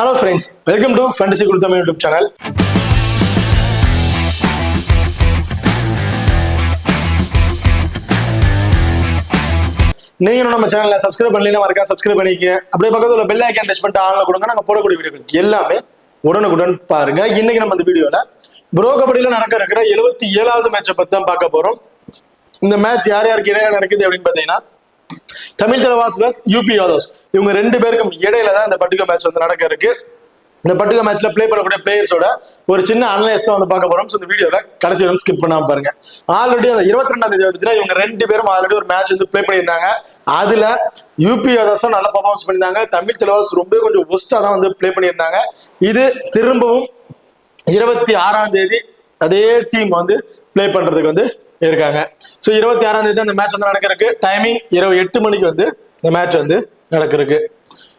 Hello friends, welcome to Fantasy Guru YouTube channel. நீங்க நம்ம சேனலை சப்ஸ்கிரைப் பண்ணலைன்னா மறக்காம சப்ஸ்கிரைப் பண்ணிக்கங்க. அப்படியே பக்கத்துல உள்ள பெல் ஐகான் டச் பண்ணிட்டு ஆன்ல கொடுங்க. நாங்க போடக்கூடிய வீடியோக்கள் எல்லாமே உடனுக்குடன் பாருங்க. இன்னைக்கு நம்ம இந்த வீடியோல ப்ரோ கபடியில நடக்க இருக்கிற 77வது மேட்சை பத்தி தான் பார்க்க போறோம். இந்த மேட்ச் யார் யாருக்கு இடையில நடக்குது அப்படின்னு பாத்தீங்கன்னா தமிழ் தலைவாஸ் பிளஸ் யூபி யாதவ்ஸ் இவங்க ரெண்டு பேருக்கும் இடையில தான் இந்த பர்டிகுலர் மேட்ச் வந்து நடக்க இருக்கு. இந்த பர்டிகுலர் மேட்ச்ல பிளே பண்ணக்கூடிய பிளேயர்ஸோட ஒரு சின்ன அனலைஸ் தான் வந்து பார்க்க போறோம். இந்த வீடியோவை கடைசி வரைக்கும் ஸ்கிப் பண்ணாம பாருங்க. ஆல்ரெடி அந்த 22ஆம் தேதி பார்த்தீங்கன்னா இவங்க ரெண்டு பேரும் ஆல்ரெடி ஒரு மேட்ச் வந்து பிளே பண்ணியிருந்தாங்க. அதுல யூபி யாதவ்ஸ் நல்ல பர்ஃபார்மன்ஸ் பண்ணியிருந்தாங்க. தமிழ் தலைவாஸ் ரொம்ப கொஞ்சம் ஒஸ்டா தான் வந்து பிளே பண்ணியிருந்தாங்க. இது திரும்பவும் 26ஆம் தேதி அதே டீம் வந்து பிளே பண்றதுக்கு வந்து இருக்காங்க. ஸோ 26ஆம் தேதி அந்த மேட்ச் வந்து நடக்கிறதுக்கு டைமிங் இரவு 8 மணிக்கு வந்து இந்த மேட்ச் வந்து நடக்கிறதுக்கு.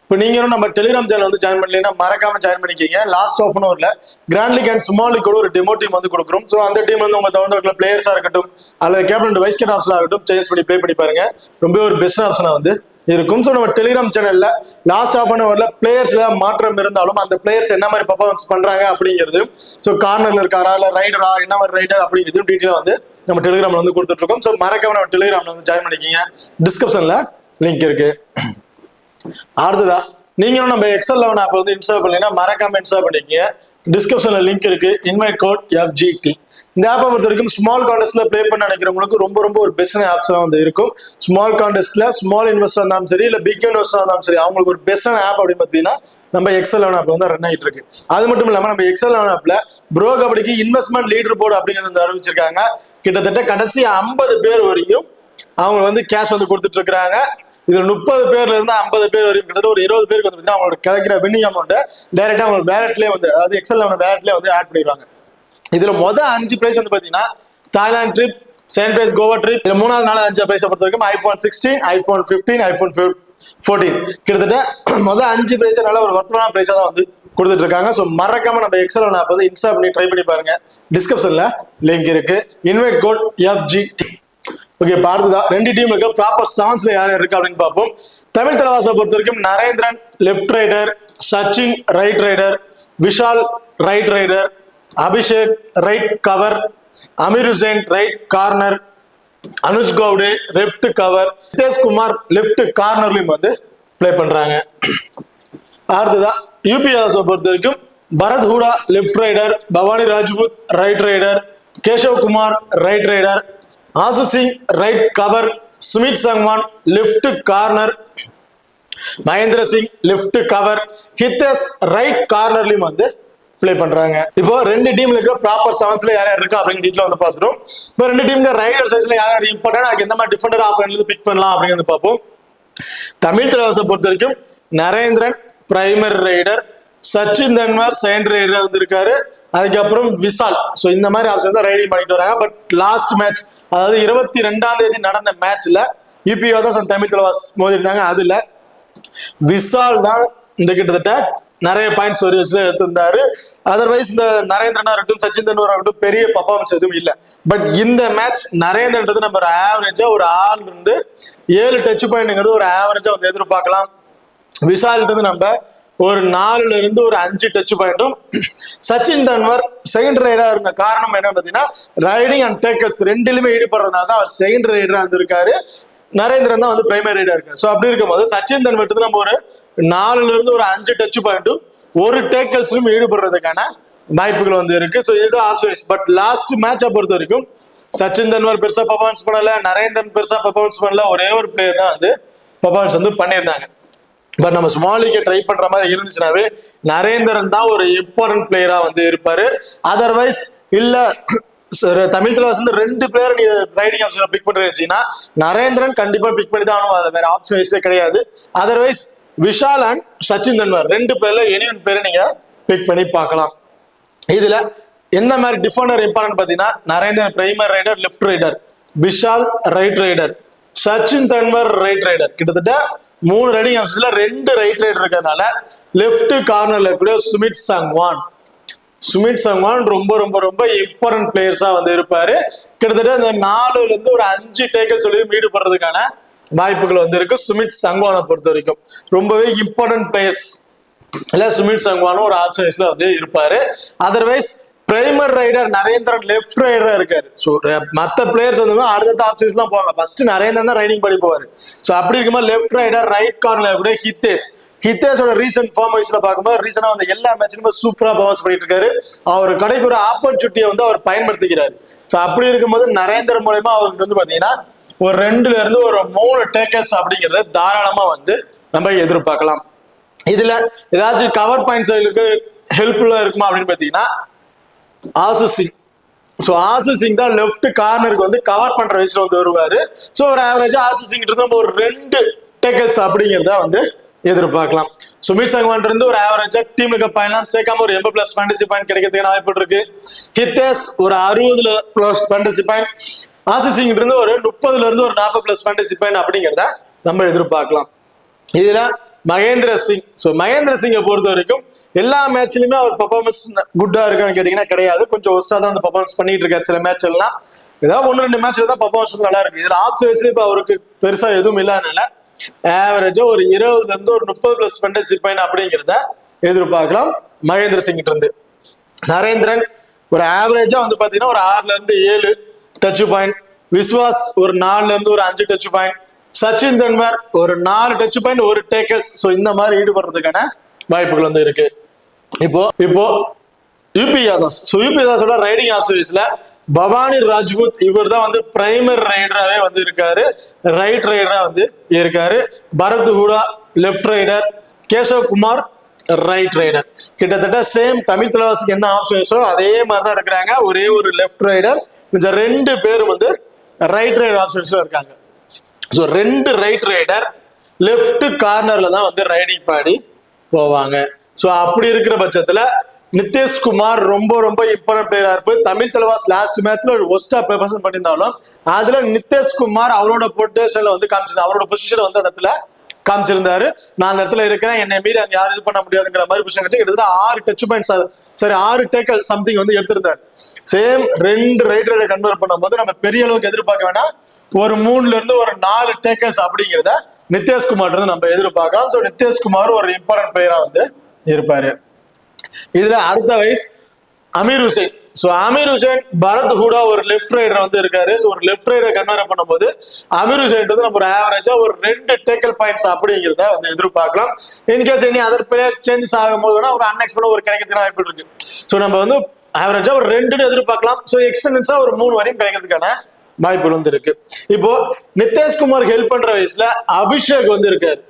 இப்போ நீங்களும் நம்ம டெலிகிராம் சேனல் வந்து ஜாயின் பண்ணலைன்னா மறக்காம ஜாயின் பண்ணிக்கிங்க. Last of an hour grand league and small league கூட ஒரு டெமோ டீம் வந்து கொடுக்குறோம். ஸோ அந்த டீம் வந்து உங்க தகுந்த பிளேயர்ஸா இருக்கட்டும் அல்லது கேப்டன் வைஸ் கேப்டன் ஆப்ஷனா இருக்கட்டும் சேஞ்ச் பண்ணி ப்ளே பண்ணி பாருங்க. ரொம்ப ஒரு பெஸ்ட் ஆப்ஷனா வந்து இருக்கும். ஸோ நம்ம டெலிகிராம் சேனல்ல லாஸ்ட் ஆஃப் அன் ஹவர்ல பிளேயர்ஸ்ல மாற்றம் இருந்தாலும் அந்த பிளேயர்ஸ் என்ன மாதிரி பர்ஃபார்மன்ஸ் பண்றாங்க அப்படிங்கிறது, ஸோ கார்னர்ல இருக்காரா இல்ல ரைடரா என்ன மாதிரி ரைடர் அப்படிங்கிறது டீட்டெயிலா வந்து நம்ம டெலிகிராம்ல வந்து கொடுத்துட்டு இருக்கோம். ஸோ மறக்காம நம்ம டெலிகிராம்ல வந்து ஜாயின் பண்ணிக்கிங்க. டிஸ்கிரிப்ஷன்ல லிங்க் இருக்கு. அடுத்ததா நீங்களும் நம்ம எக்ஸல் 11 ஆப் வந்து இன்ஸ்டால் பண்ணீங்கன்னா மறக்காம இன்ஸ்டால் பண்ணிக்கங்க. டிஸ்கிரிப்ஷன்ல லிங்க் இருக்கு. Invite code FGT. இந்த ஆப்பை பொறுத்த வரைக்கும் ஸ்மால் கான்டெஸ்ட்ல ப்ளே பண்ண நினைக்கிறவங்களுக்கு ரொம்ப ஒரு பெஸ்ட் ஆப்ஸ் வந்து இருக்கும். ஸ்மால் கான்டெஸ்ட்ல ஸ்மால் இன்வெஸ்டர் இருந்தாலும் சரி இல்ல பிக் இன்வெஸ்டர் இருந்தாலும் சரி அவங்களுக்கு ஒரு பெஸ்டான ஆப் அப்படின்னு பார்த்தீங்கன்னா நம்ம எக்ஸல் 11 ஆப் வந்து ரன் ஆகிட்டு இருக்கு. அது மட்டும் இல்லாம நம்ம எக்ஸல் 11 ஆப்ல ப்ரோ கபடிக்கு இன்வெஸ்ட்மெண்ட் லீடர் போர்டு அப்படிங்கிறது வந்து அறிவிச்சிருக்காங்க. கிட்டத்தட்ட கடைசி 50 பேர் வரைக்கும் அவங்க வந்து கேஷ் வந்து கொடுத்துட்டு இருக்காங்க. இதுல 30 பேர்ல இருந்து 50 பேர் வரைக்கும் கிட்டத்தட்ட ஒரு 20 பேருக்கு வந்து அவங்களோட கிடைக்கிற வின்னிங் அமௌண்ட் டைரக்டா அவங்க வேலட்லயே வந்து அதாவது எக்ஸல் வேலட்லயே வந்து ஆட் பண்ணிடுவாங்க. இதுல மொதல் 5 பிரைஸ் வந்து பாத்தீங்கன்னா Thailand trip, second prize Goa trip. இதுல மூணாவது 5 பிரைஸை பொறுத்த வரைக்கும் iPhone 16, iPhone 15, iPhone 14 கிட்டத்தட்ட மொதல் 5 பிரைஸ் நல்ல ஒரு வர்த்தமான பிரைஸா தான் வந்து கொடுத்துட்டு இருக்காங்க. ஸோ மறக்காம நம்ம எக்ஸல் ஆப் வந்து இன்ஸ்டால் பண்ணி ட்ரை பண்ணி பாருங்க. டிஸ்கிரிப்ஷன்ல லிங்க் இருக்கு. Invite code FGT. ஓகே, பார்த்ததா ரெண்டு டீம் இருக்கு. ப்ராப்பர் சான்ஸ்ல யார் இருக்கு அப்படின்னு பார்ப்போம். தமிழ் தலைவாசை பொறுத்த வரைக்கும் Narendran left raider, Sachin right raider, Vishal right raider, Abhishek right cover, Amir Hussain right corner, Anuj Gowde left cover, Nitesh Kumar left கார்னர்லயும் வந்து பிளே பண்றாங்க. அடுத்ததா யூபி யாதவ்ஸை பொறுத்த வரைக்கும் Bharat Hooda left raider, Bhavani Rajput right raider, Keshav Kumar right raider, Ashu Singh right cover, Sumit Sangwan left corner, Mahendra Singh left cover, Hitesh right கார்னர்லயும் வந்து பிளே பண்றாங்க. இப்போ ரெண்டு டீம்ல இருக்கிற ப்ராப்பர் செவன்ஸ்ல யார் யார் இருக்கா அப்படிங்கிற டீட்டெயில் வந்து பார்த்துரும். இப்போ ரெண்டு டீமுக்கு ரைடர் சைஸ்ல யார் யார் இம்பார்ட்டன்ட், அதுக்கு எந்த மாதிரி டிஃபெண்டர் ஆப்ஷன்ல பிக் பண்ணலாம் அப்படிங்கிறது பார்ப்போம். தமிழ் தலைவாசை பொறுத்த வரைக்கும் Narendran primary raider, Sachin Tanwar second raider வந்து இருக்காரு. அதுக்கப்புறம் விஷால். ஸோ இந்த மாதிரி ஆப்ஷன் தான் ரைடிங் பண்ணிட்டு வராங்க. பட் லாஸ்ட் மேட்ச் அதாவது 22ஆம் தேதி நடந்த மேட்ச்ல யூபி யாதவ்ஸ் தமிழ் தலைவாஸ் மோதி இருந்தாங்க. அதுல விஷால் தான் இந்த கிட்டத்தட்ட நிறைய பாயிண்ட்ஸ் ஒரு வச்சு எடுத்திருந்தாரு. அதர்வைஸ் இந்த நரேந்திரனா இருக்கட்டும் சச்சின் தன்வர் ஆகட்டும் பெரிய பர்ஃபார்மன்ஸ் எதுவும் இல்லை. பட் இந்த மேட்ச் நரேந்திரன்றது நம்ம ஒரு ஆவரேஜா ஒரு 6 இருந்து 7 டச் பாயிண்ட்ங்கிறது ஒரு ஆவரேஜா வந்து எதிர்பார்க்கலாம். விஷால்ன்றது நம்ம ஒரு 4ல இருந்து ஒரு 5 டச் பாயிண்ட்டும். சச்சின் தன்வர் செகண்ட் ரைடரா இருந்த காரணம் என்ன பார்த்தீங்கன்னா ரைடிங் அண்ட் டேக்கல்ஸ் ரெண்டிலுமே ஈடுபடுறதுனால தான் அவர் செகண்ட் ரைடரா இருந்திருக்காரு. நரேந்திரன் தான் வந்து பிரைமரி ரைடரா இருக்காரு. ஸோ அப்படி இருக்கும்போது சச்சின் தன்வர் நம்ம ஒரு 4ல இருந்து ஒரு 5 டச் பாயிண்ட்டும் ஒரு டேக்கல்ஸ்லும் ஈடுபடுறதுக்கான வாய்ப்புகள் வந்து இருக்கு. ஸோ இதுதான் ஆப்ஷன்ஸ். பட் லாஸ்ட் மேட்சை பொறுத்த வரைக்கும் சச்சின் தன்வர் பெருசா பர்ஃபார்மன்ஸ் பண்ணல, நரேந்திரன் பெருசா பர்ஃபார்மன்ஸ் பண்ணல. ஒரே ஒரு பிளேயர் தான் வந்து பர்ஃபார்மன்ஸ் வந்து பண்ணியிருந்தாங்க. பட் நம்ம ஸ்மால் லீக்கை ட்ரை பண்ற மாதிரி இருந்துச்சுனாவே நரேந்திரன் தான் ஒரு இம்பார்ட்டன்ட் பிளேயரா வந்து இருப்பாரு. அதர்வைஸ் இல்ல தமிழ் தலைவாஸ் வந்து 2 பிளேயர் நீ ரைடிங் ஆப்ஷன் பிக் பண்றீங்கன்னா நரேந்திரன் கண்டிப்பா பிக் பண்ணி தான் ஆகணும். அது வேற ஆப்ஷன் வைஸே கிடையாது. அதர்வைஸ் விஷால் அண்ட் சச்சின் தன்வர் 2 பேர்ல எனி ஒன் பேரை நீங்க பிக் பண்ணி பார்க்கலாம். இதுல என்ன மாதிரி டிஃபெண்டர் இம்பார்ட்டன்ட் பாத்தீங்கன்னா Narendran primary raider left raider, Vishal right raider, Sachin Tanwar right raider. கிட்டத்தட்ட 3 ரைடிங் ஆப்ஷன்ல 2 ரைட் ரைடர் இருக்கிறதுனால லெஃப்ட் கார்னர்ல கூட சுமித் சங்வான் ரொம்ப இம்பார்ட்டன்ட் பிளேயர்ஸா வந்து இருப்பாரு. கிட்டத்தட்ட இந்த 4ல இருந்து ஒரு 5 டேக்கல் சொல்லி ஈடுபடுறதுக்கான வாய்ப்புகள் வந்து இருக்கு. சுமித் சங்வானை பொறுத்த வரைக்கும் ரொம்பவே இம்பார்ட்டன்ட் பிளேயர்ஸ் இல்ல சுமித் சங்வானும் ஒரு ஆப்ஷன்ஸ்ல வந்து இருப்பாரு. Otherwise primary raider Narendran left ரைடரா இருக்காரு. ஸோ மற்ற பிளேயர்ஸ் வந்து அடுத்த ஆப்ஷன்ஸ் தான் போவாங்க. ஃபர்ஸ்ட் நரேந்திரன் தான் ரைடிங் பண்ணி போவாரு. ஸோ அப்படி இருக்கும்போது லெஃப்ட் ரைடர் ரைட் கார்னர்ல கூட ஹித்தேஷோட ரீசென்ட் ஃபார்ம் வைஸ்ல பார்க்கும்போது ரீசனா வந்து எல்லா மேட்ச்லயுமே சூப்பரா பர்ஃபார்மன்ஸ் பண்ணிட்டு இருக்காரு. அவர் கடைக்கு ஒரு ஆப்பர்ச்சுனிட்டியை வந்து அவர் பயன்படுத்திக்கிறாரு. ஸோ அப்படி இருக்கும்போது நரேந்திரன் மூலயமா அவருக்கு வந்து பாத்தீங்கன்னா ஒரு 2ல இருந்து ஒரு 3 டேக்கல்ஸ் அப்படிங்கறத தாராளமா வந்து நம்ம எதிர்பார்க்கலாம். இதுல ஏதாச்சும் கவர் பாயிண்ட்ஸ்களுக்கு ஹெல்ப்ஃபுல்லா இருக்குமா அப்படின்னு பாத்தீங்கன்னா as is Singh. So as is Singh தான் லெஃப்ட் கார்னருக்கு வந்து கவர் பண்ற வயசுல வந்து வருவாரு. ஸோ ஒரு ஆவரேஜா ஆசிஸ் சிங் நம்ம ஒரு 2 டேக்கல்ஸ் அப்படிங்கிறத வந்து எதிர்பார்க்கலாம். சுமித் சங்வான் இருந்து ஒரு ஆவரேஜா டீமுக்கு பாயிண்ட் சேர்க்காம ஒரு 80+ ஃபேண்டசி பாயிண்ட் கிடைக்கிறதுக்கு வாய்ப்பு இருக்கு. ஹித்தேஷ் ஒரு 60+ ஃபேண்டசி பாயிண்ட், ஆசிஸ் சிங் இருந்து ஒரு 30ல இருந்து ஒரு 40+ ஃபேண்டசி பாயிண்ட் அப்படிங்கிறத நம்ம எதிர்பார்க்கலாம். இதுல மகேந்திர சிங். ஸோ மகேந்திர சிங்கை பொறுத்த வரைக்கும் எல்லா மேட்ச்லயுமே அவர் பெர்ஃபார்மன்ஸ் குட்டா இருக்கான்னு கேட்டீங்கன்னா கிடையாது. கொஞ்சம் ஒஸ்டா தான் வந்து பெர்ஃபார்மன்ஸ் பண்ணிட்டு இருக்காரு. சில மேட்ச் எல்லாம் ஏதாவது 1-2 மேட்ச்ல தான் பெர்ஃபார்மன்ஸ் நல்லா இருக்கு. இதுல ஆப்ஷன்ஸ்ல இப்ப அவருக்கு பெருசா எதுவும் இல்லாதனால ஆவரேஜா ஒரு 20ல இருந்து ஒரு 30+ ஃபேண்டசி பாயிண்ட் அப்படிங்கிறத எதிர்பார்க்கலாம் மகேந்திர சிங் இருந்து. நரேந்திரன் ஒரு ஆவரேஜா வந்து பாத்தீங்கன்னா ஒரு 6ல இருந்து 7 டச் பாயிண்ட், விஸ்வாஸ் ஒரு 4ல இருந்து ஒரு 5 டச் பாயிண்ட், சச்சின் தென்வர் ஒரு 4 டச் பாயிண்ட், ஒரு டேக்கல்ஸ். ஸோ இந்த மாதிரி ஈடுபடுறதுக்கான வாய்ப்புகள் வந்து இருக்கு. இப்போ யூபி யாதவ். ஸோ யூபி யாதவோட ரைடிங் ஆப்ஷன்ஸ்ல பவானி ராஜ்புத் இவர் தான் வந்து பிரைமர் ரைடராகவே வந்து இருக்காரு, ரைட் ரைடரா வந்து இருக்காரு. Bharat Hooda left raider, Keshav Kumar right raider. கிட்டத்தட்ட சேம் தமிழ் தலைவாசிக்கு என்ன ஆப்ஷன்ஸோ அதே மாதிரி தான் இருக்கிறாங்க. ஒரே ஒரு லெஃப்ட் ரைடர், இந்த 2 பேரும் வந்து ரைட் ரைடர் ஆப்ஷன்ஸ்ல இருக்காங்க. ஸோ 2 ரைட் ரைடர் லெஃப்ட் கார்னர்ல தான் வந்து ரைடிங் பாடி போவாங்க. ஸோ அப்படி இருக்கிற பட்சத்துல நிதிஷ்குமார் ரொம்ப ரொம்ப இம்பார்ட்டன்ட் பிளேயரா இருப்பு. தமிழ் தலைவாஸ் லாஸ்ட் மேட்ச்ல ஒரு ஒஸ்டா பெர்ஃபார்மன்ஸ் பண்ணியிருந்தாலும் அதுல நிதிஷ்குமார் அவரோட பொசிஷன்ல வந்து காமிச்சிருந்தாரு, அவரோட பொசிஷன் வந்து அந்த இடத்துல காமிச்சிருந்தாரு. நான் அந்த இடத்துல இருக்கிறேன், என்னை மீறி அங்க யாரும் இது பண்ண முடியாதுங்கிற மாதிரி பொசிஷன் கட்டி கிட்டத்தட்ட 6 டச் பாயிண்ட்ஸ், சரி 6 டேக்கல் சம்திங் வந்து எடுத்திருந்தாரு. சேம் 2 ரைட் ரைடரை கன்வெர்ட் பண்ணும்போது நம்ம பெரிய அளவுக்கு எதிர்பார்க்க வேணாம். ஒரு 3ல இருந்து ஒரு 4 டேக்கல்ஸ் அப்படிங்கிறத நிதிஷ்குமார் இருந்து நம்ம எதிர்பார்க்கலாம். ஸோ நிதிஷ்குமார் ஒரு இம்பார்ட்டன்ட் பிளேயரா வந்து இருப்பாரு. இதுல அடுத்த வயசு அமீர் ஹுசைன். ஸோ அமீர் ஹுசைன் பரத் ஹூடா ஒரு லெஃப்ட் ரைடர் வந்து இருக்காரு. ஸோ ஒரு லெஃப்ட் ரைடர் கன்வெர்ட் பண்ணும்போது அமீர் ஹுசைன் வந்து நம்ம ஒரு ஆவரேஜா ஒரு 2 டேக்கல் பாயிண்ட்ஸ் அப்படிங்கிறத வந்து எதிர்பார்க்கலாம். In case any other player changes ஆகும்போது ஒரு அன்எக்ஸ்பெக்டட் ஒரு கிடைக்கிறதுக்கு வாய்ப்பு இருக்கு. ஸோ நம்ம வந்து ஆவரேஜா ஒரு 2 எதிர்பார்க்கலாம். ஸோ எக்ஸ்டென்ஷன்ஸா ஒரு 3 வரையும் கிடைக்கிறதுக்கான வாய்ப்புகள் வந்து இருக்கு. இப்போ நிதிஷ்குமார் ஹெல்ப் பண்ற வயசுல அபிஷேக் வந்து இருக்காரு.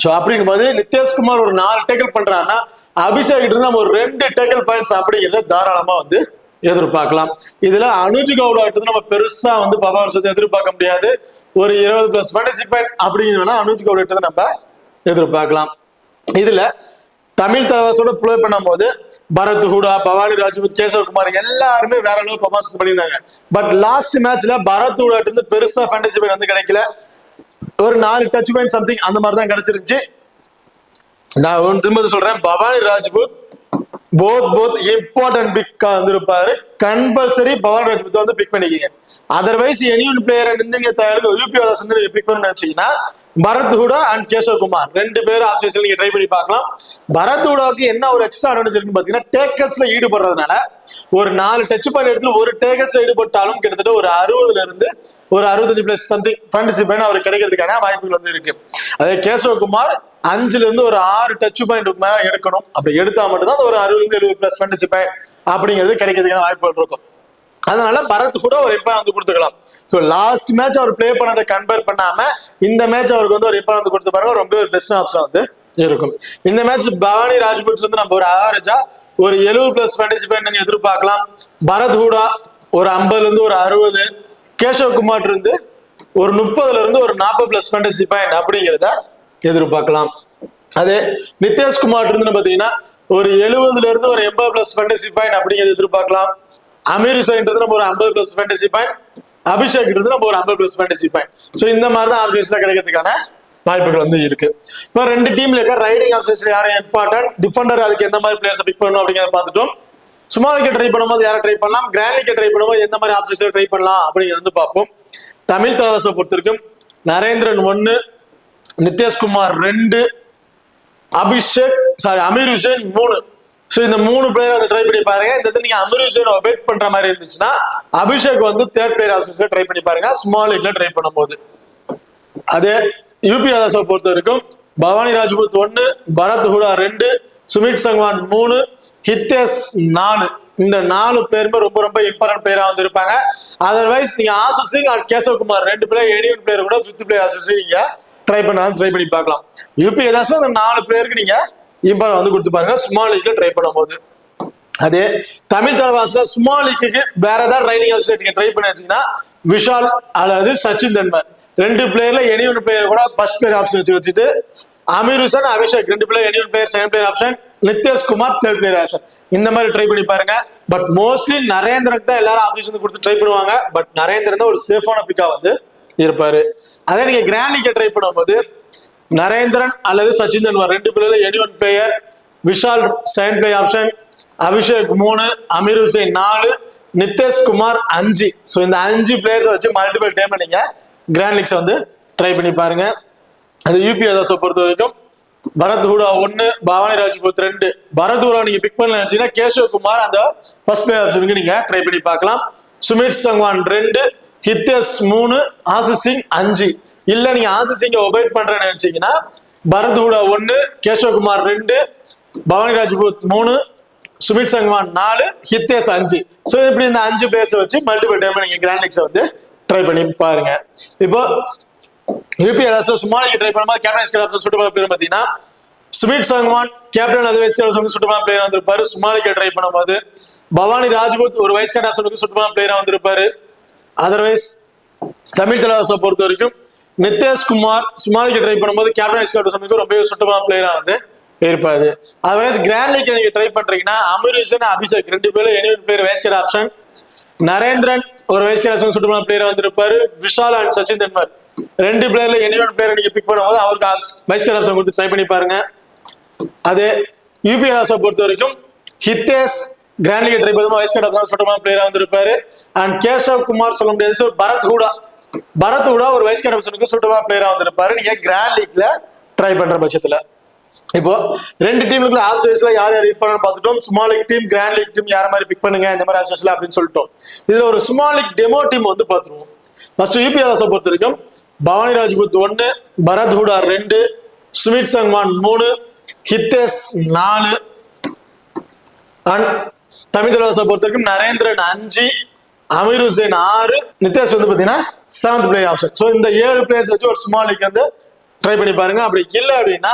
ஸோ அப்படிங்கும்போது நிதிஷ்குமார் ஒரு 4 டேக்கல் பண்றாருன்னா அபிஷேக் கிட்ட நம்ம ஒரு 2 டேக்கல் பாயிண்ட்ஸ் அப்படிங்கிறத தாராளமா வந்து எதிர்பார்க்கலாம். இதுல அனுஜ் கவுடா கிட்ட நம்ம பெருசா வந்து பர்ஃபார்மன்ஸ் வந்து எதிர்பார்க்க முடியாது. ஒரு 20+ ஃபேண்டசி பாயிண்ட் அப்படிங்கிறதுனா அனுஜ் கவுடா கிட்ட நம்ம எதிர்பார்க்கலாம். இதுல தமிழ் தலைவாசோட ப்ளே பண்ணும் போது பரத் ஹூடா, பவானி ராஜ்புத், கேசவ் குமார் எல்லாருமே வேற அளவு பர்ஃபார்மன்ஸ் பண்ணியிருந்தாங்க. பட் லாஸ்ட் மேட்ச்ல பரத் ஹூடா இருந்து பெருசா ஃபேண்டசி பாயிண்ட் வந்து கிடைக்கல. ஒரு 4 டச் பாயிண்ட் சம்திங் அந்த மாதிரி தான் கிடைச்சிருச்சு. நான் திரும்ப சொல்றேன், பவானி ராஜ்புத் போத் இம்பார்ட்டன்ட் பிக்கா வந்து இருப்பாரு. கம்பல்சரி பவானி ராஜ்புத் வந்து பிக் பண்ணிக்கீங்க. அதர்வைஸ் எனி ஒன் பிளேயரை நீங்க யூபி வாதாஸ் வந்து பிக் பண்ண நினைச்சீங்கன்னா பரத் ஹூடா அண்ட் கேசவ் குமார் 2 பேரும் ஆப்ஷன்ஸ்ல நீங்க ட்ரை பண்ணி பார்க்கலாம். பரத் ஹூடாவுக்கு என்ன ஒரு எக்ஸ்ட்ரா அட்வான்டேஜ் இருக்குன்னு பாத்தீங்கன்னா டேக்கல்ஸ்ல ஈடுபடுறதுனால ஒரு 4 டச் பாயிண்ட் எடுத்து ஒரு டேக்கல்ஸ்ல ஈடுபட்டாலும் கிட்டத்தட்ட ஒரு 60ல இருந்து ஒரு 65+ சம்திங் ஃபேண்டசி பாயிண்ட் அவருக்கு கிடைக்கிறதுக்கான வாய்ப்புகள் வந்து இருக்கு. அதே கேசவ் குமார் 5ல இருந்து ஒரு 6 டச் பாயிண்ட் மேல எடுக்கணும். அப்படி எடுத்தா மட்டும் தான் ஒரு 60-70+ ஃபேண்டசி பாயிண்ட் அப்படிங்கிறது கிடைக்கிறதுக்கான வாய்ப்புகள் இருக்கும். அதனால பரத் கூட ஒரு இம்பார்ட் வந்து கொடுத்துக்கலாம். ஸோ லாஸ்ட் மேட்ச் அவர் பிளே பண்ணதை கம்பேர் பண்ணாம இந்த மேட்ச் அவருக்கு வந்து ஒரு இம்பார்ட் வந்து கொடுத்து பாருங்க, ரொம்ப ஒரு பெஸ்ட் ஆப்ஷன் வந்து இருக்கும். இந்த மேட்ச் பவானி ராஜ்புத் இருந்து நம்ம ஒரு ஆவரேஜா ஒரு 70+ ஃபேண்டசி பாயிண்ட் எதிர்பார்க்கலாம். பரத் ஹூடா ஒரு 50ல இருந்து ஒரு 60, கேசவ் குமார் இருந்து ஒரு 30ல இருந்து ஒரு 40+ ஃபேண்டசி பாயிண்ட் அப்படிங்கிறத எதிர்பார்க்கலாம். அதே நிதிஷ்குமார் இருந்து பாத்தீங்கன்னா ஒரு 70ல இருந்து ஒரு 80+ ஃபேண்டசி பாயிண்ட் அப்படிங்கிறது எதிர்பார்க்கலாம். அமீர் ஹுசைன் நம்ம ஒரு 50+ ஃபேண்டசி பாயிண்ட், அபிஷேக் இருந்து நம்ம ஒரு 50+ ஃபேண்டசி பாயிண்ட். ஸோ இந்த மாதிரி தான் ஆப்ஷன்ஸ்ல கிடைக்கிறதுக்கான வாய்ப்புகள் வந்து இருக்கு. இப்போ 2 டீம்ல இருக்க ரைடிங் ஆப்ஷன்ஸ்ல யாரும் இம்பார்ட்டன்ட், டிஃபெண்டர் அதுக்கு எந்த மாதிரி பிளேயர்ஸ் பிக் பண்ணணும் அப்படிங்கிறத பார்த்துட்டோம். ஸ்மால் விக்கெட் ட்ரை பண்ணும்போது யாரை ட்ரை பண்ணலாம், கிராண்ட் விக்கெட் ட்ரை பண்ணும்போது எந்த மாதிரி ஆப்ஷன்ஸ்ல ட்ரை பண்ணலாம் அப்படிங்கிறது வந்து பார்ப்போம். தமிழ் தலைவாசை பொறுத்த வரைக்கும் நரேந்திரன் 1, நிதிஷ்குமார் 2, அபிஷேக் சாரி அமீர் ஹுசைன் 3. ஸோ இந்த 3 பிளேயர் வந்து ட்ரை பண்ணி பாருங்க. இந்த இடத்துல நீங்க அமீர் ஹுசைன் ஒபேட் பண்ற மாதிரி இருந்துச்சுன்னா அபிஷேக் வந்து தேர்ட் பிளேயர் ஆப்ஷன்ஸ்ல ட்ரை பண்ணி பாருங்க ஸ்மால் லீக்ல ட்ரை பண்ணும்போது. அதே யூபி யாதவ் பொறுத்த வரைக்கும் பவானி ராஜ்புத் 1, பரத் ஹூடா 2, சுமித் சங்வான் 3, ஹித்தேஷ் 4. இந்த 4 பேருமே ரொம்ப ரொம்ப இம்பார்ட்டன்ட் பிளேயரா வந்து இருப்பாங்க. அதர்வைஸ் நீங்க ஆசு Singh and Keshav Kumar 2 player any ஒரு பிளேயர் கூட 5th பிளேயர் ஆப்ஷன்ஸ் நீங்க ட்ரை பண்ணி பார்க்கலாம். யூபி ஏதாச்சும் அந்த 4 பிளேயருக்கு நீங்க இம்பார்ட் வந்து கொடுத்து பாருங்க ஸ்மால் லீக்ல ட்ரை பண்ணும்போது. அதே தமிழ் தலைவாசில ஸ்மால் லீக்கு வேற ஏதாவது ரைடிங் ஆப்ஷன் நீங்க ட்ரை பண்ணி வச்சீங்கன்னா விஷால் அல்லது சச்சின் தென்வர் 2 பிளேயர்ல எனி ஒரு பிளேயர் கூட ஃபர்ஸ்ட் பிளேயர் ஆப்ஷன் வச்சுட்டு அமீர் ஹுசைன் அபிஷேக் 2 பிளேயர் எனி ஒரு player second player option, Nitesh Kumar third player option இந்த மாதிரி ட்ரை பண்ணி பாருங்க. பட் மோஸ்ட்லி நரேந்திரன் தான் எல்லாரும் ஆப்ஷன் கொடுத்து ட்ரை பண்ணுவாங்க. பட் நரேந்திரன் தான் ஒரு சேஃபான பிக்கா வந்து இருப்பாரு. அதே நீங்க கிராண்ட் லீக் ட்ரை பண்ணும்போது நரேந்திரன் அல்லது சச்சின் தென்வர் 2 பிளேயர்ல any one player, Vishal second player option, Abhishek 3, Amir Hussain 4, Nitesh Kumar 5. So இந்த 5 பிளேயர்ஸ் வச்சு மல்டிபிள் டைம் நீங்க கிராண்ட் லீக்ஸ் வந்து ட்ரை பண்ணி பாருங்க. அது யூபி யாதவ் பொறுத்த வரைக்கும் பரத் ஹூடா 1, பவானி ராஜ்புத் 2. பரத் ஹூடா நீங்க பிக் பண்ணல நினைச்சீங்கன்னா கேசவ் குமார் அந்த ஃபர்ஸ்ட் பிளேயர் ஆப்ஷனுக்கு நீங்க ட்ரை பண்ணி பார்க்கலாம். சுமித் சங்வான் 2, ஹித்தேஷ் 3, ஆசு சிங் 5. இல்ல நீங்க ஆசு சிங்க ஒபேட் பண்றேன்னு நினைச்சீங்கன்னா பரத் ஹூடா 1, கேசவ் குமார் 2, பவானி ராஜ்புத் 3, சுமித் சங்வான் 4, ஹித்தேஷ் 5. ஸோ இப்படி இந்த 5 பிளேயர்ஸ் வச்சு மல்டிபிள் டைம் நீங்க கிராண்ட் லீக்ஸ் வந்து ட்ரை பண்ணி பாருங்க. இப்போ யூபி ஏதாச்சும் ஸ்மால் லீக் ட்ரை பண்ணும்போது கேப்டன் ஆப்ஷன் சுட்டுமான பிளேயர் பார்த்தீங்கன்னா சுமித் சங்வான் கேப்டன் அது வைஸ் கேப்டன் சுட்டுமான பிளேயர் வந்திருப்பாரு ஸ்மால் லீக் ட்ரை பண்ணும்போது. பவானி ராஜ்புத் ஒரு வைஸ் கேப்டன் ஆப்ஷனுக்கு சுட்டுமான பிளேயரா வந்திருப்பாரு. அதர்வைஸ் தமிழ் தலைவாசை பொறுத்த வரைக்கும் Nitesh Kumar small league try பண்ணும்போது கேப்டன் வைஸ் கேப்டன் ரொம்ப சுட்டுமான பிளேயரா வந்து இருப்பாரு. அதர்வைஸ் கிராண்ட் லீக் நீங்க ட்ரை பண்றீங்கன்னா அமீர் ஹுசைன் அபிஷேக் 2 பேர்ல எனி ஒரு player vice captain option, Narendran ஒரு வைஸ் கேப்டன் ஆப்ஷன் சுட்டுமான பிளேயரா வந்திருப்பாரு. விஷால் அண்ட் சச்சின் தென்வர் 2 பிளேயர்ல எனி ஒரு பிளேயர் நீங்க பிக் பண்ணும்போது அவருக்கு வைஸ் கேப்டன் ஆப்ஷன் கொடுத்து ட்ரை பண்ணி பாருங்க. அதே யூபி யாதவ் பொறுத்த வரைக்கும் ஹித்தேஷ் கிராண்ட் லீக் ட்ரை பண்ணும்போது வைஸ் கேப்டன் ஆப்ஷன் சுட்டுமான பிளேயரா வந்திருப்பாரு. அண்ட் கேசவ் குமார் சொல்ல முடியாது பரத் ஹூடா ஒரு வைஸ் கேப்டன் ஆப்ஷனுக்கு சுட்டுமான பிளேயரா வந்திருப்பாரு நீங்க கிராண்ட் லீக்ல ட்ரை பண்ற பட்சத்துல. இப்போ 2 டீமுக்குள்ள ஆப்ஷன்ஸ்ல யார் யார் பிக் பண்ணணும்னு பார்த்துட்டோம். Small league team grand league team யார மாதிரி பிக் பண்ணுங்க இந்த மாதிரி ஆப்ஷன்ஸ்ல அப்படின்னு சொல்லிட்டோம். இதுல ஒரு ஸ்மால் லீக் டெமோ டீம் வந்து பார்த்துருவோம். ஃபர்ஸ்ட் யூபி யாதவ் பொறுத்த வரைக்கும் பவானி ராஜ்புத் 1, பரத் ஹூடா 2, சுமித் சங்வான் 3, ஹித்தேஷ் 4. அண்ட் தமிழ் தலைவாசை பொறுத்த வரைக்கும் நரேந்திரன் 5, அமீர் ஹுசைன் 6, நித்தேஷ் வந்து பாத்தீங்கன்னா 7th பிளேயர் ஆப்ஷன். ஸோ இந்த 7 பிளேயர்ஸ் வச்சு ஒரு ஸ்மால் லீக் வந்து ட்ரை பண்ணி பாருங்க. அப்படி இல்லை அப்படின்னா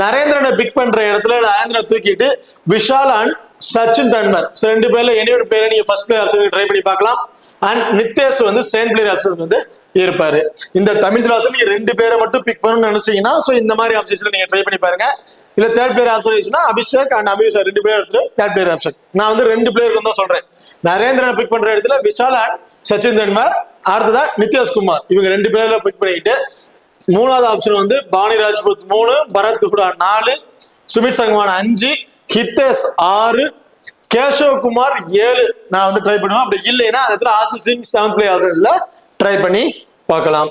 நரேந்திரனை பிக் பண்ற இடத்துல நரேந்திரனை தூக்கிட்டு விஷால் அண்ட் சச்சின் தென்வர் 2 பேர்ல எனி ஒரு பிளேயர் நீங்க ஃபர்ஸ்ட் பிளேயர் ஆப்ஷனுக்கு ட்ரை பண்ணி பார்க்கலாம். அண்ட் நித்தேஷ் வந்து செகண்ட் பிளேயர் ஆப்ஷனுக்கு வந்து இருப்பாரு. இந்த தமிழ் தலைவாசை நீங்க 2 பேரை மட்டும் பிக் பண்ணணும்னு நினைச்சீங்கன்னா ஸோ இந்த மாதிரி ஆப்ஷன்ஸ்ல நீங்க ட்ரை பண்ணி பாருங்க. இல்ல தேர்ட் பிளேயர் ஆப்ஷன் இருந்துச்சுன்னா அபிஷேக் அண்ட் அமீர் 2 பேர் எடுத்து தேர்ட் பிளேயர் ஆப்ஷன். நான் வந்து 2 பிளேயருக்கு தான் சொல்றேன். நரேந்திரனை பிக் பண்ற இடத்துல விஷால் அண்ட் சச்சின் தென்வர், அடுத்ததா நித்தேஷ் குமார் இவங்க 2 பேர்ல பிக் பண்ணிக்கிட்டு 3வது ஆப்ஷன் வந்து பவானி ராஜ்புத் 3, பரத் ஹூடா 4, சுமித் சங்வான் 5, ஹித்தேஷ் 6, கேசவ் குமார் 7 நான் வந்து ட்ரை பண்ணுவேன். அப்படி இல்லைன்னா அதுல ஆசு சிங் 7th பிளேயர் ஆப்ஷன்ஸ்ல ட்ரை பண்ணி பார்க்கலாம்.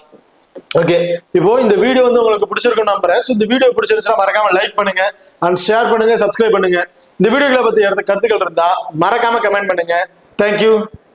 ஓகே, இப்போ இந்த வீடியோ வந்து உங்களுக்கு பிடிச்சிருக்கும் நம்புறேன். ஸோ இந்த வீடியோ பிடிச்சிருந்துச்சுன்னா மறக்காம லைக் பண்ணுங்க அண்ட் ஷேர் பண்ணுங்க, சப்ஸ்கிரைப் பண்ணுங்க. இந்த வீடியோக்களை பத்தி கருத்துக்கள் இருந்தா மறக்காம கமெண்ட் பண்ணுங்க. தேங்க்யூ.